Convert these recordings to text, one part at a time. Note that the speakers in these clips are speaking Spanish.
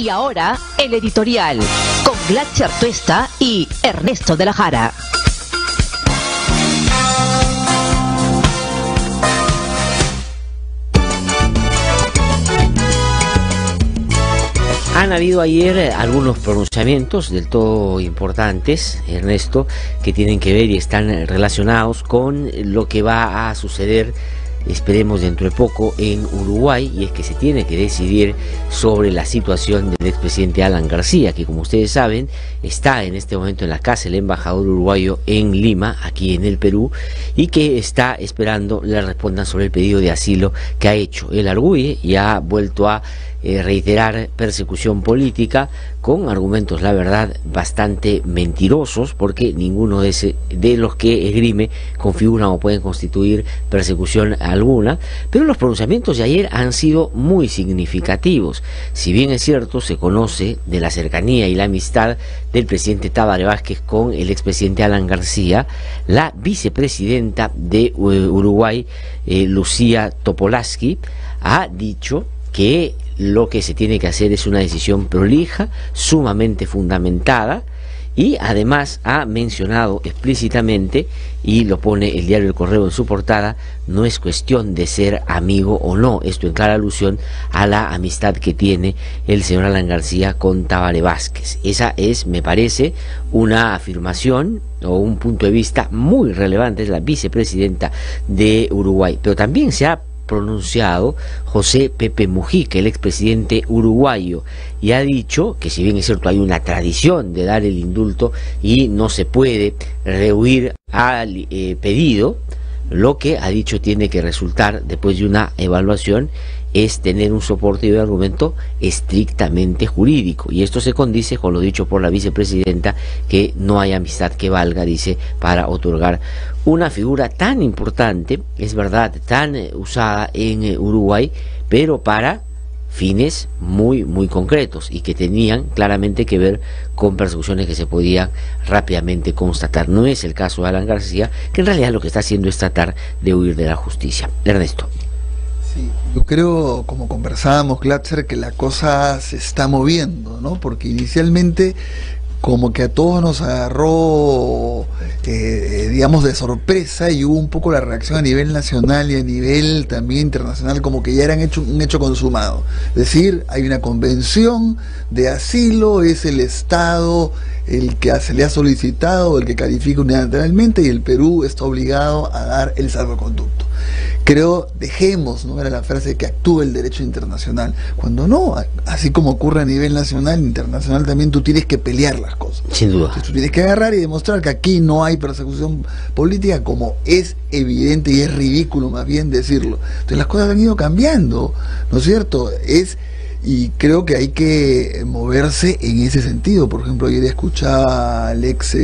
Y ahora, el editorial, con Glatzer Tuesta y Ernesto de la Jara. Han habido ayer algunos pronunciamientos del todo importantes, Ernesto, que tienen que ver y están relacionados con lo que va a suceder, esperemos dentro de poco, en Uruguay, y es que se tiene que decidir sobre la situación del expresidente Alan García, que, como ustedes saben, está en este momento en la casa del embajador uruguayo en Lima, aquí en el Perú, y que está esperando le respondan sobre el pedido de asilo que ha hecho. Él arguye y ha vuelto a reiterar persecución política con argumentos, la verdad, bastante mentirosos, porque ninguno de los que esgrime configuran o pueden constituir persecución alguna, pero los pronunciamientos de ayer han sido muy significativos. Si bien es cierto, se conoce de la cercanía y la amistad del presidente Tabaré Vázquez con el expresidente Alan García, la vicepresidenta de Uruguay, Lucía Topolansky, ha dicho que lo que se tiene que hacer es una decisión prolija, sumamente fundamentada, y además ha mencionado explícitamente, y lo pone el diario El Correo en su portada, no es cuestión de ser amigo o no, esto en clara alusión a la amistad que tiene el señor Alan García con Tabaré Vázquez. Esa es, me parece, una afirmación o un punto de vista muy relevante, es la vicepresidenta de Uruguay, pero también se ha pronunciado José Pepe Mujica, el expresidente uruguayo, y ha dicho que, si bien es cierto hay una tradición de dar el indulto y no se puede rehuir al pedido, lo que ha dicho tiene que resultar, después de una evaluación, es tener un soporte y un argumento estrictamente jurídico, y esto se condice con lo dicho por la vicepresidenta, que no hay amistad que valga, dice, para otorgar una figura tan importante, es verdad, tan usada en Uruguay, pero para fines muy concretos y que tenían claramente que ver con persecuciones que se podían rápidamente constatar. No es el caso de Alan García, que en realidad lo que está haciendo es tratar de huir de la justicia. Ernesto. Sí, yo creo, como conversábamos, Glatzer, que la cosa se está moviendo, ¿no? Porque inicialmente como que a todos nos agarró, digamos, de sorpresa, y hubo un poco la reacción a nivel nacional y a nivel también internacional, como que ya era un hecho consumado. Es decir, hay una convención de asilo, es el Estado el que se le ha solicitado, el que califica unilateralmente, y el Perú está obligado a dar el salvoconducto. Creo, dejemos, ¿no?, era la frase, que actúe el derecho internacional, cuando no, así como ocurre a nivel nacional, internacional también tú tienes que pelear las cosas. Sin duda. Entonces, tú tienes que agarrar y demostrar que aquí no hay persecución política, como es evidente y es ridículo más bien decirlo. Entonces las cosas han ido cambiando, ¿no es cierto? Y creo que hay que moverse en ese sentido. Por ejemplo, ayer escuchaba al ex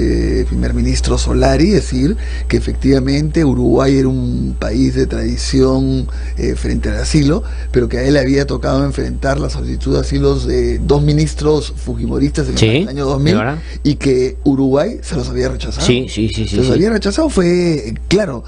primer ministro Solari decir que efectivamente Uruguay era un país de tradición frente al asilo, pero que a él había tocado enfrentar la solicitud de asilos de dos ministros fujimoristas en el año 2000, y que Uruguay se los había rechazado. Se los había rechazado, fue claro.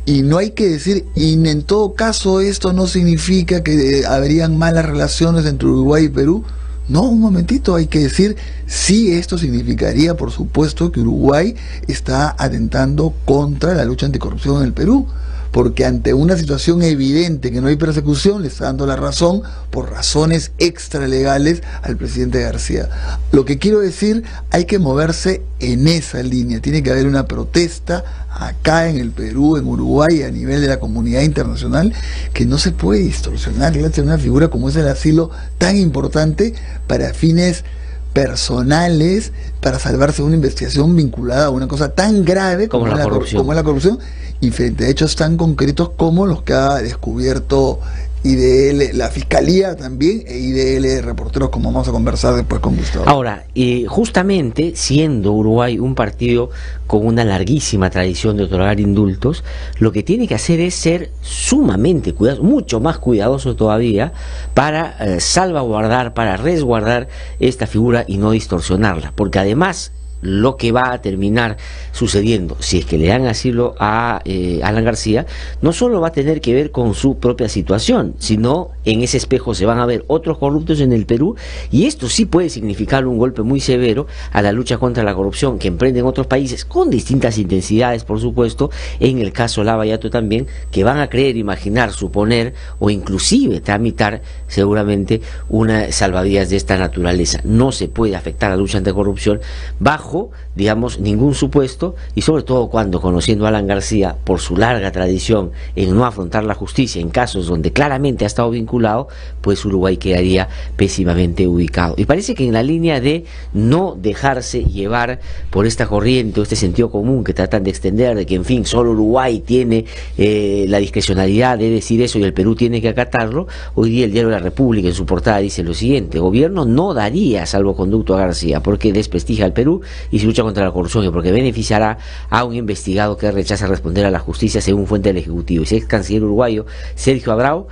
Y no hay que decir, y en todo caso esto no significa que habrían malas relaciones entre Uruguay y Perú. No, un momentito, hay que decir, sí, esto significaría, por supuesto, que Uruguay está atentando contra la lucha anticorrupción en el Perú, porque ante una situación evidente que no hay persecución, le está dando la razón, por razones extralegales, al presidente García. Lo que quiero decir, hay que moverse en esa línea, tiene que haber una protesta acá en el Perú, en Uruguay, a nivel de la comunidad internacional, que no se puede distorsionar una figura como es el asilo, tan importante para fines personales, para salvarse de una investigación vinculada a una cosa tan grave como la corrupción, y frente a hechos tan concretos como los que ha descubierto IDL, la Fiscalía también, e IDL Reporteros, como vamos a conversar después con Gustavo. Ahora, justamente siendo Uruguay un partido con una larguísima tradición de otorgar indultos, lo que tiene que hacer es ser sumamente cuidadoso, mucho más cuidadoso todavía, para salvaguardar, para resguardar esta figura y no distorsionarla, porque además lo que va a terminar sucediendo, si es que le dan asilo a Alan García, no solo va a tener que ver con su propia situación, sino en ese espejo se van a ver otros corruptos en el Perú, y esto sí puede significar un golpe muy severo a la lucha contra la corrupción que emprenden otros países, con distintas intensidades, por supuesto, en el caso Lava Jato también, que van a creer, imaginar, suponer o inclusive tramitar seguramente una salvavidas de esta naturaleza. No se puede afectar a la lucha anticorrupción bajo, digamos, ningún supuesto, y sobre todo cuando, conociendo a Alan García por su larga tradición en no afrontar la justicia en casos donde claramente ha estado vinculado, pues Uruguay quedaría pésimamente ubicado. Y parece que en la línea de no dejarse llevar por esta corriente o este sentido común que tratan de extender, de que en fin solo Uruguay tiene la discrecionalidad de decir eso y el Perú tiene que acatarlo, hoy día el diario La República en su portada dice lo siguiente: gobierno no daría salvoconducto a García porque desprestigia al Perú y se lucha contra la corrupción, y porque beneficiará a un investigado que rechaza responder a la justicia, según fuente del Ejecutivo. Y ex canciller uruguayo Sergio Abrao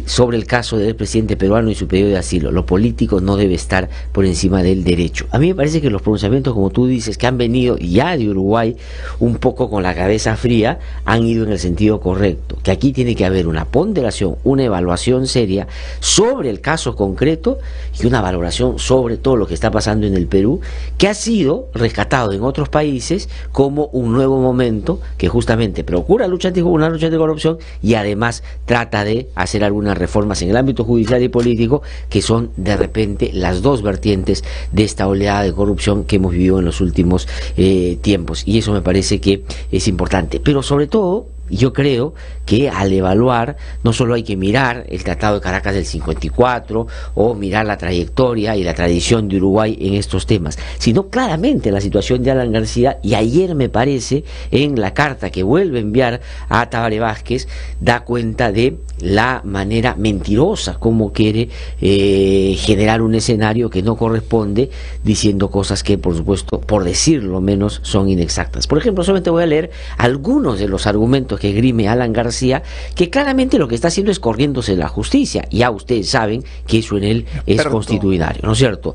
sobre el caso del presidente peruano y su pedido de asilo: lo político no debe estar por encima del derecho. A mí me parece que los pronunciamientos, como tú dices, que han venido ya de Uruguay un poco con la cabeza fría, han ido en el sentido correcto, que aquí tiene que haber una ponderación, una evaluación seria sobre el caso concreto y una valoración sobre todo lo que está pasando en el Perú, que ha sido rescatado en otros países como un nuevo momento que justamente procura una lucha de corrupción y además trata de hacer algunas reformas en el ámbito judicial y político, que son de repente las dos vertientes de esta oleada de corrupción que hemos vivido en los últimos tiempos, y eso me parece que es importante. Pero sobre todo, yo creo que al evaluar no solo hay que mirar el Tratado de Caracas del 54 o mirar la trayectoria y la tradición de Uruguay en estos temas, sino claramente la situación de Alan García. Y ayer, me parece, en la carta que vuelve a enviar a Tabaré Vázquez, da cuenta de la manera mentirosa como quiere generar un escenario que no corresponde, diciendo cosas que, por supuesto, por decirlo menos, son inexactas. Por ejemplo, solamente voy a leer algunos de los argumentos que esgrime Alan García, que claramente lo que está haciendo es corriéndose de la justicia. Ya ustedes saben que eso en él es constitucional, ¿no es cierto?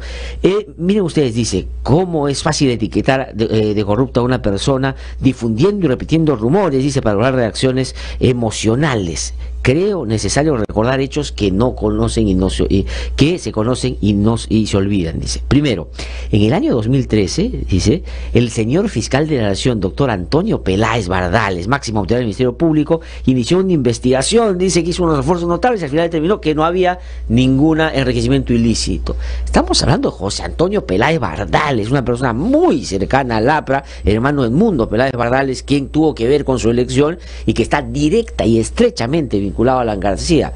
Miren ustedes, dice: ¿cómo es fácil etiquetar de corrupta a una persona difundiendo y repitiendo rumores? Dice, para lograr reacciones emocionales. Creo necesario recordar hechos que no conocen que se conocen y se olvidan. Dice, primero, en el año 2013, dice, el señor fiscal de la Nación, doctor Antonio Peláez Bardales, máxima autoridad del Ministerio Público, inició una investigación. Dice que hizo unos esfuerzos notables y al final determinó que no había ningún enriquecimiento ilícito. Estamos hablando de José Antonio Peláez Bardales, una persona muy cercana a Lapra, hermano del Mundo Peláez Bardales, quien tuvo que ver con su elección y que está directa y estrechamente vinculado a Alan García.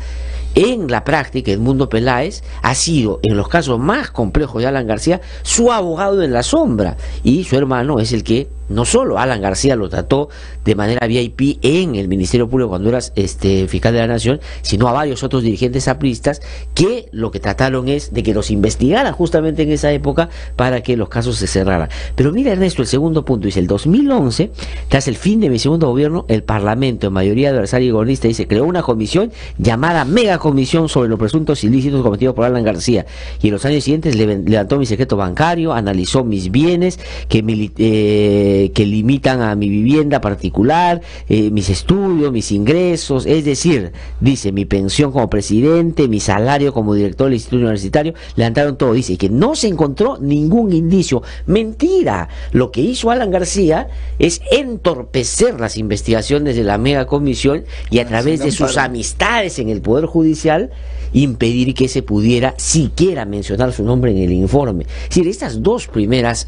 En la práctica, Edmundo Peláez ha sido, en los casos más complejos de Alan García, su abogado en la sombra, y su hermano es el que no solo Alan García lo trató de manera VIP en el Ministerio Público cuando era fiscal de la Nación, sino a varios otros dirigentes apristas que lo que trataron es de que los investigaran justamente en esa época para que los casos se cerraran. Pero mira, Ernesto, el segundo punto dice: el 2011, tras el fin de mi segundo gobierno, el Parlamento, en mayoría adversaria y gobernista, dice, creó una comisión llamada Mega Comisión sobre los presuntos ilícitos cometidos por Alan García, y en los años siguientes levantó mi secreto bancario, analizó mis bienes que limitan a mi vivienda particular, mis estudios, mis ingresos, es decir, dice, mi pensión como presidente, mi salario como director del Instituto Universitario, levantaron todo. Dice que no se encontró ningún indicio. Mentira. Lo que hizo Alan García es entorpecer las investigaciones de la Mega Comisión y a través de sus amistades en el Poder Judicial impedir que se pudiera siquiera mencionar su nombre en el informe. Es decir, estas dos primeros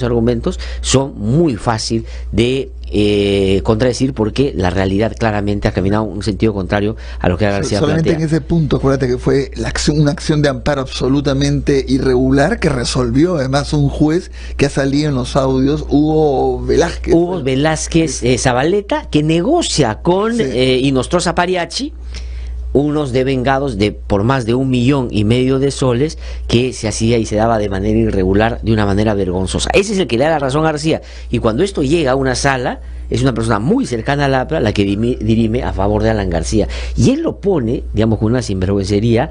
argumentos son muy fácil de contradecir, porque la realidad claramente ha caminado en un sentido contrario a lo que García solamente plantea. En ese punto, acuérdate que fue una acción de amparo absolutamente irregular que resolvió además un juez que ha salido en los audios, Hugo Velázquez Zabaleta, que negocia con Inostroza Pariachi unos devengados por más de 1,5 millones de soles que se hacía y se daba de manera irregular, de una manera vergonzosa. Ese es el que le da la razón a García. Y cuando esto llega a una sala, es una persona muy cercana al APRA la que dirime a favor de Alan García. Y él lo pone, digamos, con una sinvergüencería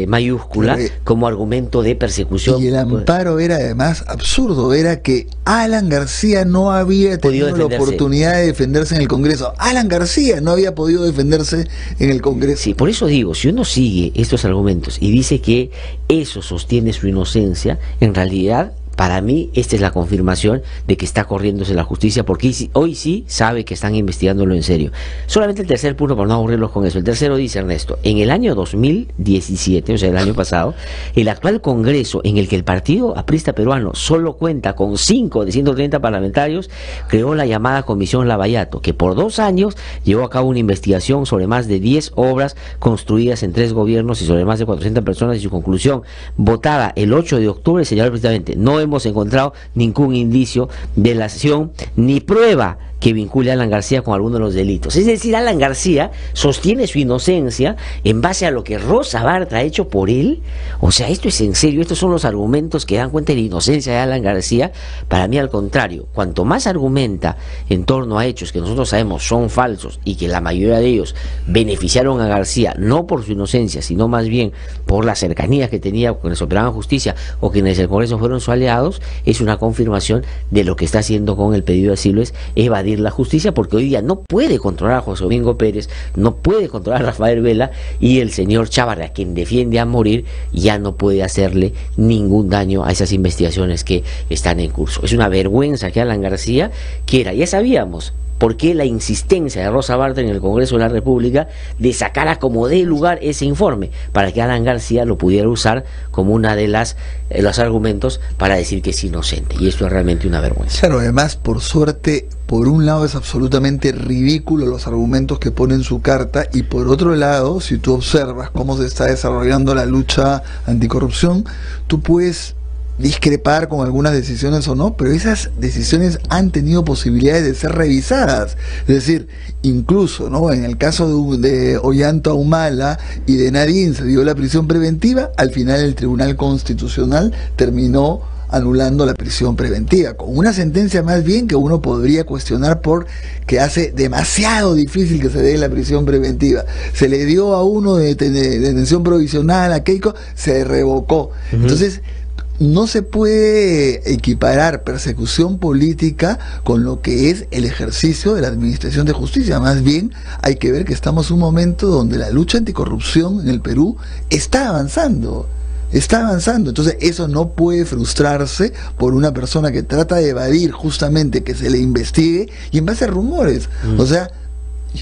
mayúscula, como argumento de persecución. Y el amparo era además absurdo, era que Alan García no había tenido la oportunidad de defenderse en el Congreso. Alan García no había podido defenderse en el Congreso. Sí, por eso digo, si uno sigue estos argumentos y dice que eso sostiene su inocencia, en realidad, para mí, esta es la confirmación de que está corriéndose la justicia, porque hoy sí sabe que están investigándolo en serio. Solamente el tercer punto, para no aburrirlos con eso. El tercero dice, Ernesto, en el año 2017, o sea, el año pasado, el actual Congreso, en el que el Partido Aprista Peruano solo cuenta con 5 de 130 parlamentarios, creó la llamada Comisión Lavallato, que por 2 años llevó a cabo una investigación sobre más de 10 obras construidas en 3 gobiernos y sobre más de 400 personas, y su conclusión, votada el 8 de octubre, señaló precisamente, no hemos encontrado ningún indicio de delación ni prueba que vincule a Alan García con alguno de los delitos. Es decir, Alan García sostiene su inocencia en base a lo que Rosa Bartra ha hecho por él. O sea, esto es en serio, estos son los argumentos que dan cuenta de la inocencia de Alan García. Para mí, al contrario, cuanto más argumenta en torno a hechos que nosotros sabemos son falsos y que la mayoría de ellos beneficiaron a García, no por su inocencia, sino más bien por la cercanía que tenía con quienes operaban justicia o quienes el Congreso fueron sus aliados, es una confirmación de lo que está haciendo con el pedido de asilo, es evadir la justicia, porque hoy día no puede controlar a José Domingo Pérez, no puede controlar a Rafael Vela, y el señor Chávarri, a quien defiende a morir, ya no puede hacerle ningún daño a esas investigaciones que están en curso. Es una vergüenza que Alan García quiera, ya sabíamos por qué la insistencia de Rosa Bartra en el Congreso de la República de sacar a como dé lugar ese informe, para que Alan García lo pudiera usar como una de los argumentos para decir que es inocente, y esto es realmente una vergüenza. Claro, además, por suerte, por un lado es absolutamente ridículo los argumentos que pone en su carta, y por otro lado, si tú observas cómo se está desarrollando la lucha anticorrupción, tú puedes discrepar con algunas decisiones o no, pero esas decisiones han tenido posibilidades de ser revisadas. Es decir, incluso, ¿no?, en el caso de Ollanta Humala y de Nadine se dio la prisión preventiva, al final el Tribunal Constitucional terminó anulando la prisión preventiva, con una sentencia más bien que uno podría cuestionar porque hace demasiado difícil que se dé la prisión preventiva. Se le dio a uno de detención provisional, a Keiko, se revocó. Entonces, no se puede equiparar persecución política con lo que es el ejercicio de la administración de justicia. Más bien hay que ver que estamos en un momento donde la lucha anticorrupción en el Perú está avanzando. Entonces eso no puede frustrarse por una persona que trata de evadir justamente que se le investigue y en base a rumores. O sea,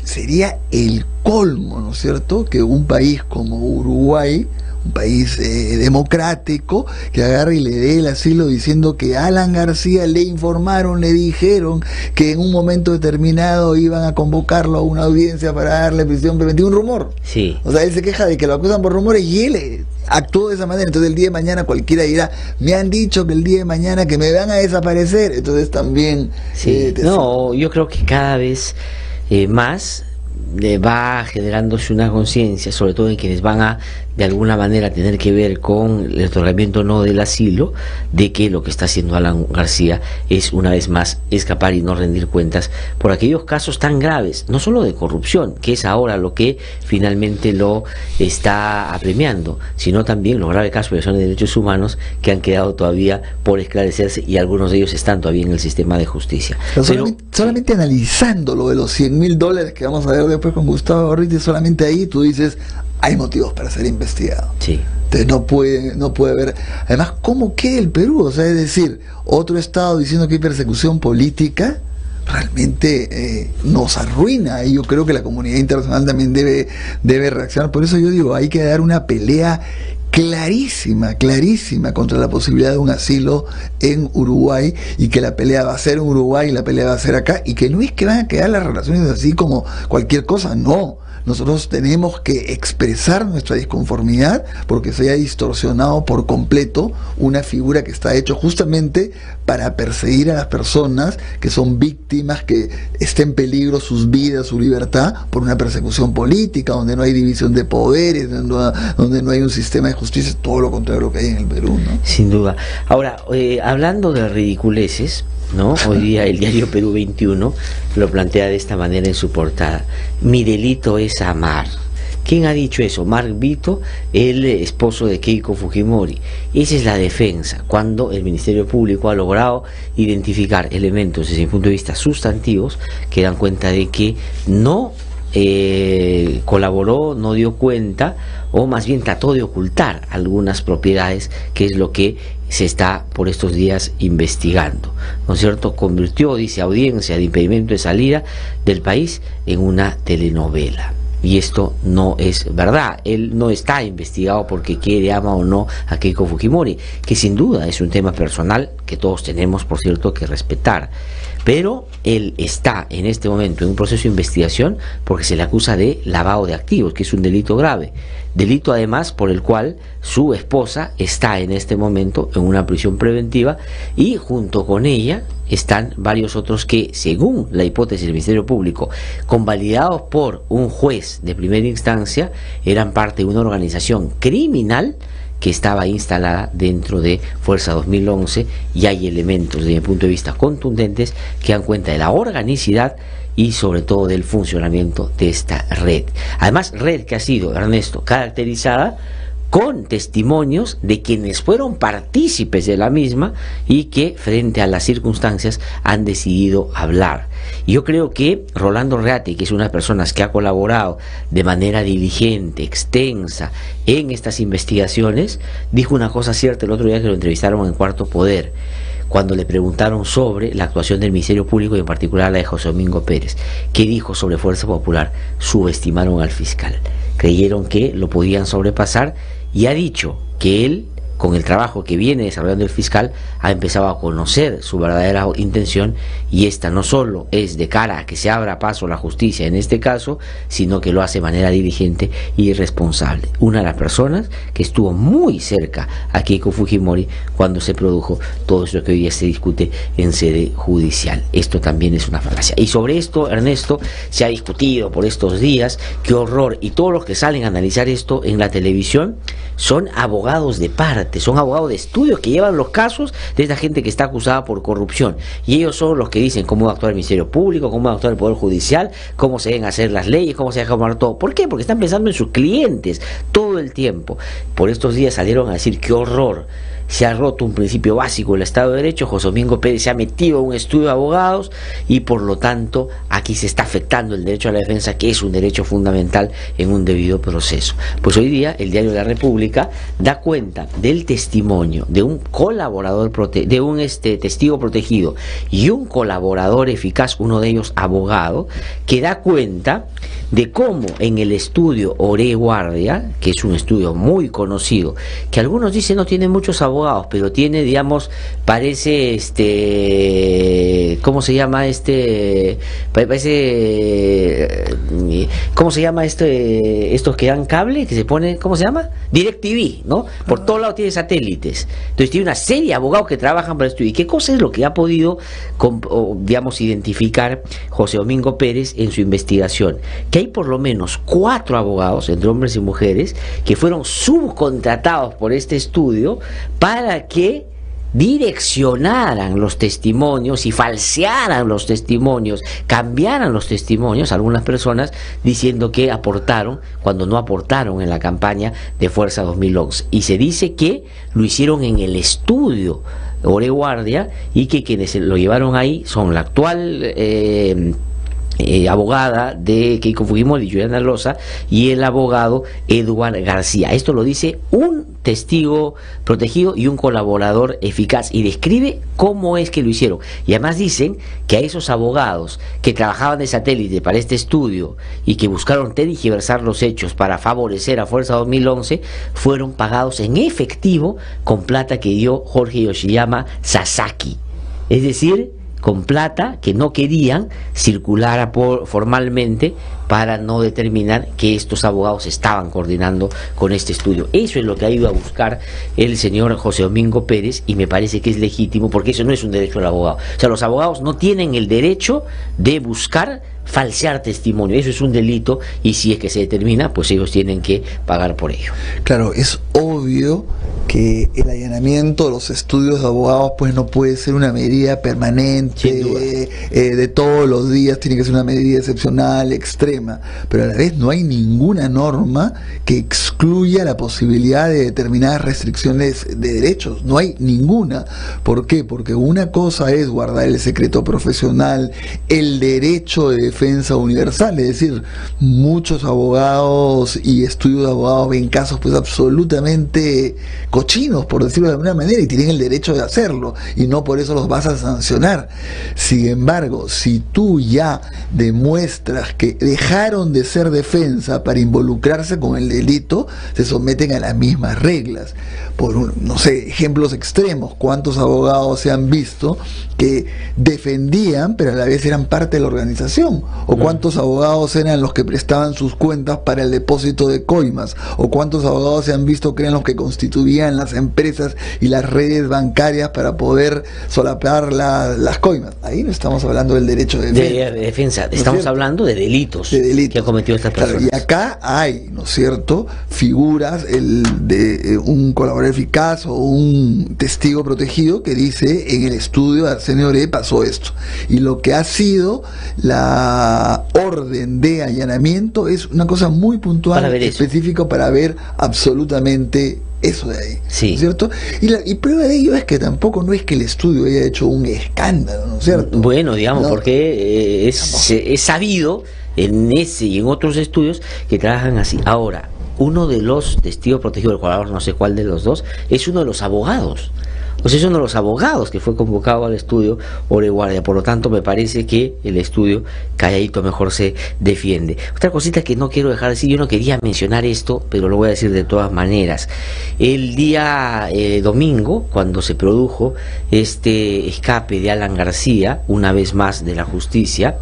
sería el colmo, ¿no es cierto?, que un país como Uruguay, un país democrático, que agarre y le dé el asilo diciendo que a Alan García le informaron, le dijeron que en un momento determinado iban a convocarlo a una audiencia para darle prisión preventiva. Un rumor. Sí. O sea, él se queja de que lo acusan por rumores y él actuó de esa manera. Entonces el día de mañana cualquiera dirá, me han dicho que el día de mañana que me van a desaparecer. Entonces también... Sí. No, yo creo que cada vez más va generándose una conciencia, sobre todo en quienes van a de alguna manera tener que ver con el otorgamiento no del asilo, de que lo que está haciendo Alan García es una vez más escapar y no rendir cuentas por aquellos casos tan graves, no solo de corrupción, que es ahora lo que finalmente lo está apremiando, sino también los graves casos de violación de derechos humanos que han quedado todavía por esclarecerse, y algunos de ellos están todavía en el sistema de justicia. Pero solamente analizando lo de los $100.000 que vamos a ver después con Gustavo Gorriti, solamente ahí tú dices, hay motivos para ser investigado. Sí. Entonces no puede haber. Además, ¿cómo queda el Perú? O sea, es decir, otro estado diciendo que hay persecución política realmente nos arruina, y yo creo que la comunidad internacional también debe reaccionar. Por eso yo digo, hay que dar una pelea clarísima contra la posibilidad de un asilo en Uruguay, y que la pelea va a ser en Uruguay y la pelea va a ser acá, y que no es que van a quedar las relaciones así como cualquier cosa, no. Nosotros tenemos que expresar nuestra disconformidad porque se haya distorsionado por completo una figura que está hecho justamente para perseguir a las personas que son víctimas, que está en peligro sus vidas, su libertad, por una persecución política, donde no hay división de poderes, donde no hay un sistema de justicia, todo lo contrario a lo que hay en el Perú, ¿no? Sin duda. Ahora, hablando de ridiculeces, ¿no? Hoy día el diario Perú 21 lo plantea de esta manera en su portada. Mi delito es amar. ¿Quién ha dicho eso? Mark Vito, el esposo de Keiko Fujimori. Esa es la defensa, cuando el Ministerio Público ha logrado identificar elementos desde mi punto de vista sustantivos que dan cuenta de que no colaboró, no dio cuenta, o más bien trató de ocultar algunas propiedades, que es lo que se está por estos días investigando, ¿no es cierto? Convirtió, dice audiencia de impedimento de salida del país, en una telenovela. Y esto no es verdad. Él no está investigado porque quiere, ama o no a Keiko Fujimori, que sin duda es un tema personal que todos tenemos, por cierto, que respetar. Pero él está en este momento en un proceso de investigación porque se le acusa de lavado de activos, que es un delito grave. Delito además por el cual su esposa está en este momento en una prisión preventiva, y junto con ella están varios otros que, según la hipótesis del Ministerio Público, convalidados por un juez de primera instancia, eran parte de una organización criminal que estaba instalada dentro de Fuerza 2011, y hay elementos desde mi punto de vista contundentes que dan cuenta de la organicidad y sobre todo del funcionamiento de esta red. Además, red que ha sido, Ernesto, caracterizada con testimonios de quienes fueron partícipes de la misma y que frente a las circunstancias han decidido hablar. Y yo creo que Rolando Reate, que es una de las personas que ha colaborado de manera diligente, extensa en estas investigaciones, dijo una cosa cierta el otro día que lo entrevistaron en Cuarto Poder, cuando le preguntaron sobre la actuación del Ministerio Público y en particular la de José Domingo Pérez. ¿Qué dijo sobre Fuerza Popular? Subestimaron al fiscal, creyeron que lo podían sobrepasar, y ha dicho que él, con el trabajo que viene desarrollando el fiscal, ha empezado a conocer su verdadera intención, y esta no solo es de cara a que se abra paso a la justicia en este caso, sino que lo hace de manera diligente y responsable. Una de las personas que estuvo muy cerca a Keiko Fujimori cuando se produjo todo eso que hoy día se discute en sede judicial. Esto también es una falacia. Y sobre esto, Ernesto, se ha discutido por estos días. Qué horror. Y todos los que salen a analizar esto en la televisión son abogados de parte, son abogados de estudio que llevan los casos de esta gente que está acusada por corrupción, y ellos son los que dicen cómo va a actuar el Ministerio Público, cómo va a actuar el Poder Judicial, cómo se deben hacer las leyes, cómo se debe tomar todo. ¿Por qué? Porque están pensando en sus clientes todo el tiempo. Por estos días salieron a decir qué horror, se ha roto un principio básico del Estado de Derecho. José Domingo Pérez se ha metido en un estudio de abogados y por lo tanto aquí se está afectando el derecho a la defensa, que es un derecho fundamental en un debido proceso. Pues hoy día el diario de la República da cuenta del testimonio de un colaborador, de un testigo protegido y un colaborador eficaz, uno de ellos abogado, que da cuenta de cómo en el estudio Oré Guardia, que es un estudio muy conocido, que algunos dicen no tiene muchos abogados, pero tiene, digamos, parece ¿cómo se llama parece, ¿cómo se llama estos que dan cable, que se pone, ¿cómo se llama? DirecTV, ¿no? Por todos lados tiene satélites. Entonces tiene una serie de abogados que trabajan para el estudio. ¿Y qué cosa es lo que ha podido, digamos, identificar José Domingo Pérez en su investigación? Que hay por lo menos 4 abogados, entre hombres y mujeres, que fueron subcontratados por este estudio para que direccionaran los testimonios y falsearan los testimonios, cambiaran los testimonios a algunas personas diciendo que aportaron cuando no aportaron en la campaña de Fuerza 2011. Y se dice que lo hicieron en el estudio Oré Guardia, y que quienes lo llevaron ahí son la actual abogada de Keiko Fujimori, Juliana Loza, y el abogado Edward García. Esto lo dice un testigo protegido y un colaborador eficaz, y describe cómo es que lo hicieron. Y además dicen que a esos abogados que trabajaban de satélite para este estudio y que buscaron tergiversar los hechos para favorecer a Fuerza 2011 fueron pagados en efectivo con plata que dio Jorge Yoshiyama Sasaki. Es decir, con plata que no querían circular formalmente para no determinar que estos abogados estaban coordinando con este estudio. Eso es lo que ha ido a buscar el señor José Domingo Pérez, y me parece que es legítimo, porque eso no es un derecho del abogado. O sea, los abogados no tienen el derecho de buscar falsear testimonio. Eso es un delito y si es que se determina, pues ellos tienen que pagar por ello. Claro, es obvio que el allanamiento de los estudios de abogados pues no puede ser una medida permanente de todos los días, tiene que ser una medida excepcional, extrema, pero a la vez no hay ninguna norma que excluya la posibilidad de determinadas restricciones de derechos, no hay ninguna. ¿Por qué? Porque una cosa es guardar el secreto profesional, el derecho de defensa universal, es decir, muchos abogados y estudios de abogados ven casos pues absolutamente cochinos, por decirlo de alguna manera, y tienen el derecho de hacerlo, y no por eso los vas a sancionar. Sin embargo, si tú ya demuestras que dejaron de ser defensa para involucrarse con el delito, se someten a las mismas reglas. Por, no sé, ejemplos extremos, ¿cuántos abogados se han visto que defendían, pero a la vez eran parte de la organización? ¿O cuántos abogados eran los que prestaban sus cuentas para el depósito de coimas? ¿O cuántos abogados se han visto que eran los que constituían las empresas y las redes bancarias para poder solapar las coimas? Ahí no estamos hablando del derecho de defensa, estamos hablando de delitos que ha cometido esta persona. Claro, y acá hay, ¿no es cierto?, figuras de un colaborador eficaz o un testigo protegido que dice: en el estudio de Arsenio Oré pasó esto, y lo que ha sido la orden de allanamiento es una cosa muy puntual, específica, para ver absolutamente eso de ahí, sí. ¿no es cierto? Y prueba de ello es que tampoco no es que el estudio haya hecho un escándalo, ¿no es cierto? Bueno, digamos, ¿no? Porque es sabido en ese y en otros estudios que trabajan así. Ahora, uno de los testigos protegidos del colaborador, no sé cuál de los dos, es uno de los abogados. O sea, es uno de los abogados que fue convocado al estudio Oré Guardia. Por lo tanto, me parece que el estudio calladito mejor se defiende. Otra cosita que no quiero dejar de decir, yo no quería mencionar esto, pero lo voy a decir de todas maneras. El día domingo, cuando se produjo este escape de Alan García, una vez más de la justicia,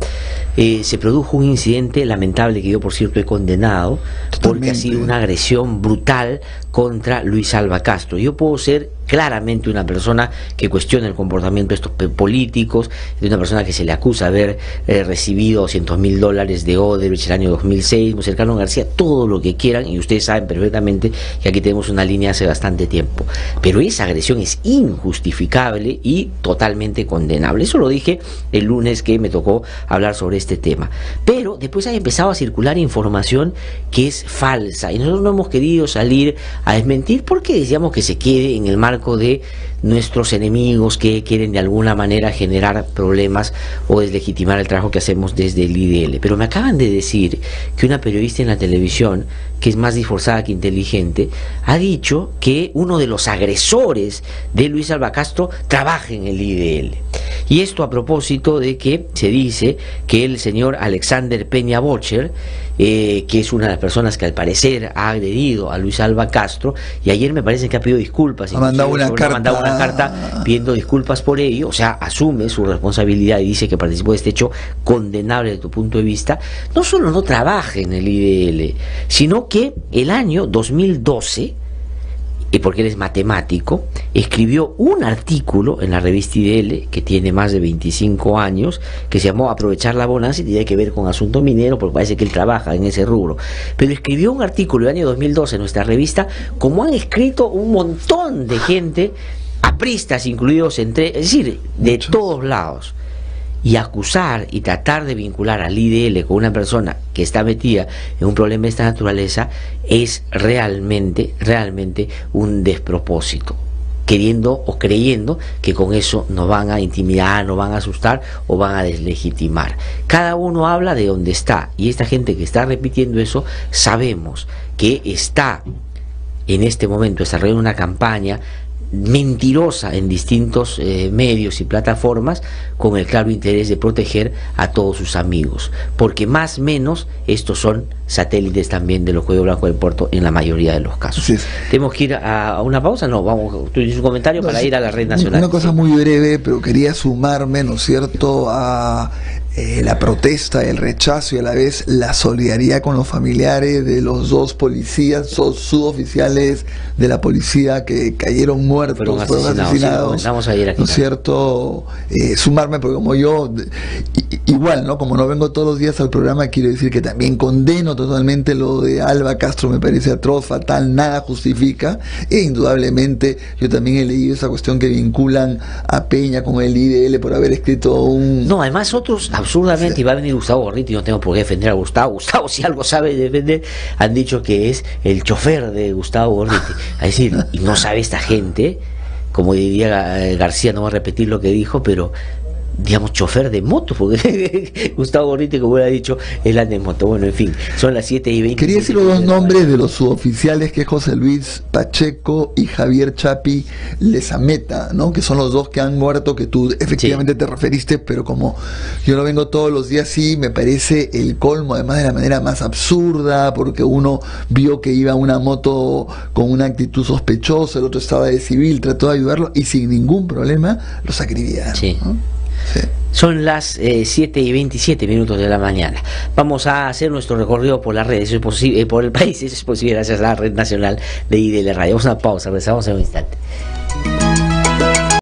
se produjo un incidente lamentable que yo, por cierto, he condenado. Totalmente. Porque ha sido una agresión brutal contra Luis Alba Castro. Yo puedo ser claramente una persona que cuestiona el comportamiento de estos políticos, de una persona que se le acusa de haber recibido $200.000 de Odebrecht el año 2006, muy cercano a García, todo lo que quieran, y ustedes saben perfectamente que aquí tenemos una línea hace bastante tiempo. Pero esa agresión es injustificable y totalmente condenable. Eso lo dije el lunes que me tocó hablar sobre este tema. Pero después ha empezado a circular información que es falsa, y nosotros no hemos querido salir a desmentir porque decíamos que se quede en el marco de nuestros enemigos que quieren de alguna manera generar problemas o deslegitimar el trabajo que hacemos desde el IDL. Pero me acaban de decir que una periodista en la televisión, que es más disforzada que inteligente, ha dicho que uno de los agresores de Luis Alba Castro trabaja en el IDL. Y esto a propósito de que se dice que el señor Alexander Peña Bocher, que es una de las personas que al parecer ha agredido a Luis Alba Castro, y ayer me parece que ha pedido disculpas, ha mandado una carta pidiendo disculpas por ello, o sea, asume su responsabilidad y dice que participó de este hecho condenable desde tu punto de vista. No solo no trabaja en el IDL, sino que el año 2012, y porque él es matemático, escribió un artículo en la revista IDL, que tiene más de 25 años, que se llamó Aprovechar la bonanza, y tiene que ver con asunto minero, porque parece que él trabaja en ese rubro. Pero escribió un artículo el año 2012 en nuestra revista, como han escrito un montón de gente, apristas incluidos, es decir, de todos lados. Y acusar y tratar de vincular al IDL con una persona que está metida en un problema de esta naturaleza es realmente un despropósito, queriendo o creyendo que con eso nos van a intimidar, nos van a asustar o van a deslegitimar. Cada uno habla de donde está, y esta gente que está repitiendo eso, sabemos que está en este momento desarrollando una campaña mentirosa en distintos medios y plataformas, con el claro interés de proteger a todos sus amigos, porque más o menos estos son satélites también de los Cuello Blanco del Puerto en la mayoría de los casos. Sí. ¿Tenemos que ir a una pausa? No, vamos, tú tienes un comentario para ir a la red nacional. Una cosa muy breve, pero quería sumarme, ¿no es cierto?, a la protesta, el rechazo y a la vez la solidaridad con los familiares de los dos policías, suboficiales de la policía que cayeron muertos, fueron asesinados, vamos a ir aquí, ¿no es cierto? Sumarme, porque como yo igual, ¿no? Como no vengo todos los días al programa, quiero decir que también condeno totalmente lo de Alba Castro, me parece atroz, fatal, nada justifica, e indudablemente yo también he leído esa cuestión que vinculan a Peña con el IDL por haber escrito un... No, además otros, absurdamente, Sí. y va a venir Gustavo Gorriti, no tengo por qué defender a Gustavo. Gustavo, si algo sabe defender, han dicho que es el chofer de Gustavo Gorriti. Es decir, y no sabe esta gente, como diría García, no va a repetir lo que dijo, pero digamos chofer de moto, porque Gustavo Gorriti, como hubiera dicho, él anda en moto. Bueno, en fin, son las 7:20. Quería decir los dos nombres de los suboficiales, que es José Luis Pacheco y Javier Chapi Lezameta, ¿no? Que son los dos que han muerto, que tú efectivamente te referiste, pero como yo no vengo todos los días, sí, me parece el colmo, además de la manera más absurda, porque uno vio que iba una moto con una actitud sospechosa, el otro estaba de civil, trató de ayudarlo y sin ningún problema los acribillaron. Sí. ¿No? Sí. Son las 7:27 de la mañana. Vamos a hacer nuestro recorrido por las redes, eso es posible, por el país, eso es posible gracias a la red nacional de IDL Radio. Vamos a una pausa, regresamos en un instante.